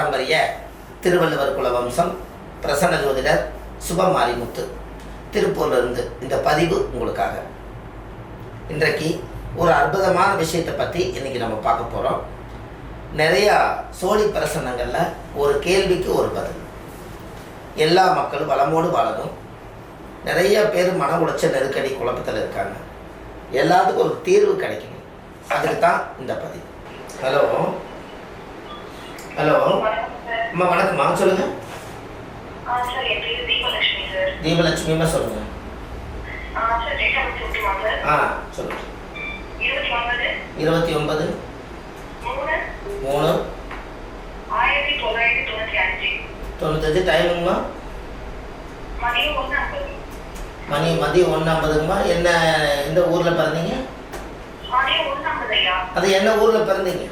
பாரம்பரிய திருவள்ளுவர் குல வம்சம் பிரசன்ன ஜோதிடர் சுபமாரிமுத்து திருப்பூர்லேருந்து இந்த பதிவு உங்களுக்காக. இன்றைக்கு ஒரு அற்புதமான விஷயத்தை பற்றி இன்றைக்கி நம்ம பார்க்க போகிறோம். நிறையா சோழி பிரசன்னங்களில் ஒரு கேள்விக்கு ஒரு பதில். எல்லா மக்களும் வளமோடு வாழணும். நிறைய பேர் மன உளைச்சல் நெருக்கடி குழப்பத்தில் இருக்காங்க. எல்லாத்துக்கும் ஒரு தீர்வு கிடைக்கணும். அதுக்கு தான் இந்த பதிவு. ஹலோ ஹலோ அம்மா, வணக்கம்மா. சொல்லுங்கள். தீபலட்சுமிமா சொல்லுங்கள். சொல்லுங்கள். 29 3 1995 டைமுங்கம்மா? மதியம் 1:50ங்கம்மா. என்ன எந்த ஊரில் பிறந்தீங்க? அது என்ன ஊரில் பிறந்தீங்க?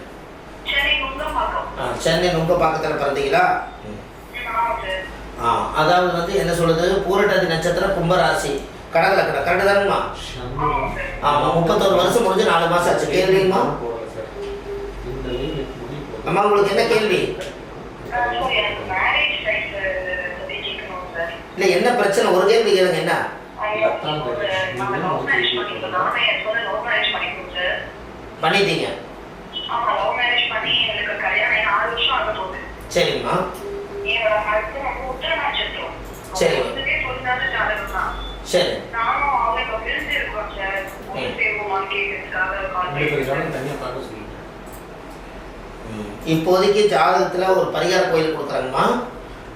சென்னை நுங்கம்பாக்கத்தில் பிறந்தீங்களா? அதாவது வந்து என்ன சொல்லுது, பூரட்டாதி நட்சத்திரம், கும்பராசி, கடகலக்கணம். கரெக்டு தானுங்கம்மா? ஆமாம். 31 வருஷம் முடிஞ்சு 4 மாதம் ஆச்சு. கேள்விங்கம்மா? அம்மா, உங்களுக்கு என்ன கேள்வி? இல்லை, என்ன பிரச்சனை? ஒரு கேள்வி கேளுங்க. என்ன பண்ணிட்டீங்க? சரிங்கம்மா. சரி சரி. இப்போதைக்கு ஜாதகத்தில் ஒரு பரிகார கோயில் கொடுக்குறாங்கம்மா.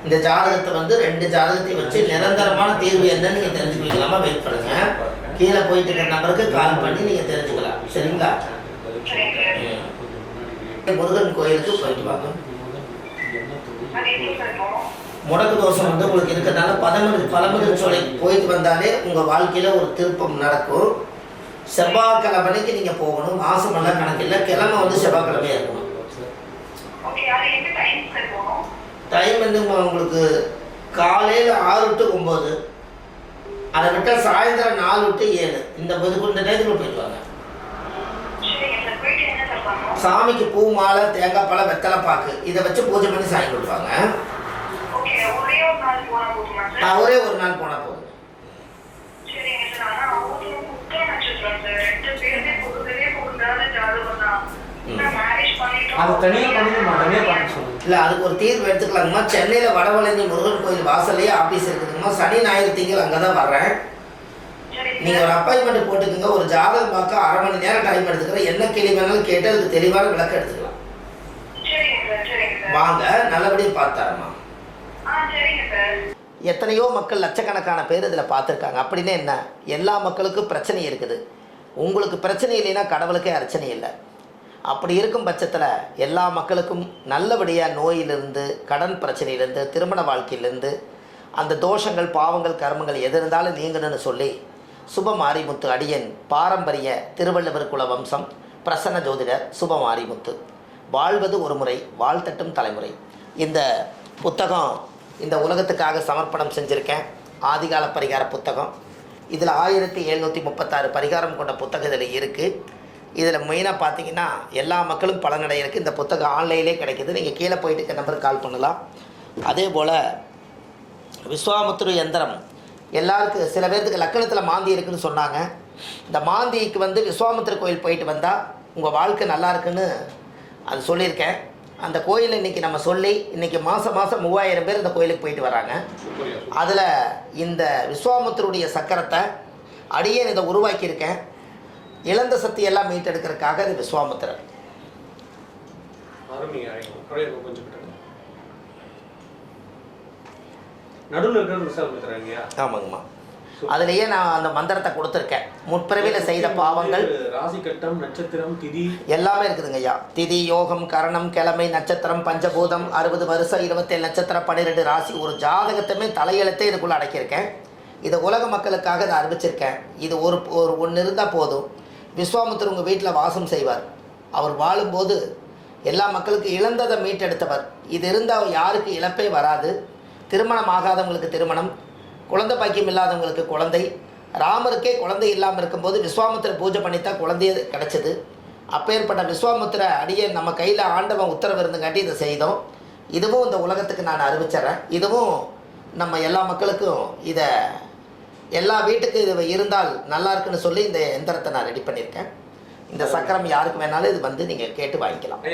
இந்த ஜாதகத்தை வந்து 2 ஜாதகத்தை வச்சு நிரந்தரமான தீர்வு என்னன்னு நீங்கள் தெரிஞ்சுக்கலாமா? வெயிட் பண்ணுங்க. கீழே போயிட்டு இருக்கிற நம்பருக்கு கால் பண்ணி நீங்கள் தெரிஞ்சுக்கலாம். சரிங்களா? முருகன் கோயிலுக்கு போயிட்டு வாங்க. முடக்கு தோஷம் வந்து உங்களுக்கு இருக்கிறதுனால பழமுதிர் சோலை போயிட்டு வந்தாலே உங்கள் வாழ்க்கையில் ஒரு திருப்பம் நடக்கும். செவ்வாய்க்கிழமைக்கு நீங்கள் போகணும். மாதமெல்லாம் கணக்கில்லை, கிழமை வந்து செவ்வாய்க்கிழமையாக இருக்கணும். டைம் வந்து உங்களுக்கு காலையில் 6 to 9, அதை விட்டால் சாயந்தரம் 4 to 7. இந்த டைத்துக்குள்ள போயிட்டு வாங்க. சாமிக்கு பூ, மாலை, தேங்காய் பழம், வெத்தலை பாக்கு இதை வச்சு பூஜை பண்ணி சாமி கொடுப்பாங்க. ஒரே ஒரு நாள் போனால் போதும். இல்லை, அதுக்கு ஒரு தீர்வு எடுத்துக்கலாங்கம்மா. சென்னையில் வடவளைஞ்சி முருகன் கோயில் வாசல்லையே ஆஃபீஸ் இருக்குதுங்கம்மா. சனி ஞாயிறு திங்கள் அங்கே தான் வர்றேன். நீங்கள் ஒரு அப்பாயின்மெண்ட் போட்டுக்கோங்க. ஒரு ஜாதகம் பார்க்க 1/2 மணி நேரம் டைம் எடுத்துக்கிறேன். என்ன கேள்வி வேணாலும் கேட்டு அதுக்கு தெளிவான விளக்கம் எடுத்துக்கலாம். வாங்க, நல்லபடியாக பார்த்தாருமா. எத்தனையோ மக்கள், லட்சக்கணக்கான பேர் இதில் பார்த்துருக்காங்க. அப்படின்னு என்ன, எல்லா மக்களுக்கும் பிரச்சனை இருக்குது. உங்களுக்கு பிரச்சனை இல்லைன்னா கடவுளுக்கே அர்ச்சனை இல்லை. அப்படி இருக்கும் பட்சத்தில் எல்லா மக்களுக்கும் நல்லபடியாக நோயிலிருந்து, கடன் பிரச்சனையிலேருந்து, திருமண வாழ்க்கையிலேருந்து, அந்த தோஷங்கள், பாவங்கள், கர்மங்கள் எது இருந்தாலும் நீங்கணும்னு சொல்லி சுபமாரிமுத்து அடியன் பாரம்பரிய திருவள்ளுவர் குல வம்சம் பிரசன்ன ஜோதிடர் சுபமாரிமுத்து. வாழ்வது ஒரு முறை, வாழ்த்தட்டும் தலைமுறை. இந்த புத்தகம் இந்த உலகத்துக்காக சமர்ப்பணம் செஞ்சுருக்கேன். ஆதிகால பரிகார புத்தகம். இதில் 1736 பரிகாரம் கொண்ட புத்தகம் இதில் இருக்குது. இதில் மெயினாக பார்த்தீங்கன்னா எல்லா மக்களும் பலனடைய இருக்குது. இந்த புத்தகம் ஆன்லைன்லேயே கிடைக்கிது. நீங்கள் கீழே போயிட்டு நம்பருக்கு கால் பண்ணலாம். அதே போல் விஸ்வாமுத்திர யந்திரம் எல்லாருக்கும், சில பேர்த்துக்கு லக்கணத்தில் மாந்தி இருக்குதுன்னு சொன்னாங்க. இந்த மாந்திக்கு வந்து விஸ்வாமுத்திர கோயில் போயிட்டு வந்தால் உங்கள் வாழ்க்கை நல்லா இருக்குன்னு அது சொல்லியிருக்கேன். அந்த கோயிலை இன்றைக்கி நம்ம சொல்லி இன்றைக்கி மாதம் 3000 பேர் இந்த கோயிலுக்கு போயிட்டு வராங்க. அதில் இந்த விஸ்வாமுத்திரருடைய சக்கரத்தை அடியேன் இதை உருவாக்கியிருக்கேன். இழந்த சக்தி எல்லாம் மீட்டெடுக்கிறதுக்காக இது விஸ்வாமுத்திரர். ஆமாங்கம்மா. அதுலேயே நான் அந்த மந்திரத்தை கொடுத்துருக்கேன். முற்பிறவியில் செய்த பாவங்கள், ராசி கட்டம், நட்சத்திரம், திதி எல்லாமே இருக்குதுங்க ஐயா. திதி, யோகம், கரணம், கிழமை, நட்சத்திரம், பஞ்சபூதம், 60 வருஷம், 27 நட்சத்திரம், 12 ராசி, ஒரு ஜாதகத்தையுமே தலையெழுத்தே இதுக்குள்ளே அடக்கியிருக்கேன். இதை உலக மக்களுக்காக இதை அறிவிச்சிருக்கேன். இது ஒன்று இருந்தால் போதும். விஸ்வாமுத்திரர் உங்கள் வீட்டில் வாசம் செய்வார். அவர் வாழும்போது எல்லா மக்களுக்கும் இழந்ததை மீட்டெடுத்தவர். இது இருந்தால் யாருக்கு இழப்பே வராது. திருமணம் ஆகாதவங்களுக்கு திருமணம், குழந்தை பாக்கியம் இல்லாதவங்களுக்கு குழந்தை. ராமருக்கே குழந்தை இல்லாமல் இருக்கும்போது விஸ்வாமுத்திர பூஜை பண்ணித்தான் குழந்தைய கிடச்சிது. அப்பேற்பட்ட விஸ்வாமுத்திர அடியே நம்ம கையில் ஆண்டவன் உத்தரவு இருந்துங்காட்டி இதை செய்தோம். இதுவும் இந்த உலகத்துக்கு நான் அறிவிச்சிட்றேன். இதுவும் நம்ம எல்லா மக்களுக்கும் இதை எல்லா வீட்டுக்கு இது இருந்தால் நல்லா இருக்குன்னு சொல்லி இந்த எந்திரத்தை நான் ரெடி பண்ணியிருக்கேன். இந்த சக்கரம் யாருக்கு வேணாலும் இது வந்து நீங்கள் கேட்டு வாங்கிக்கலாம்.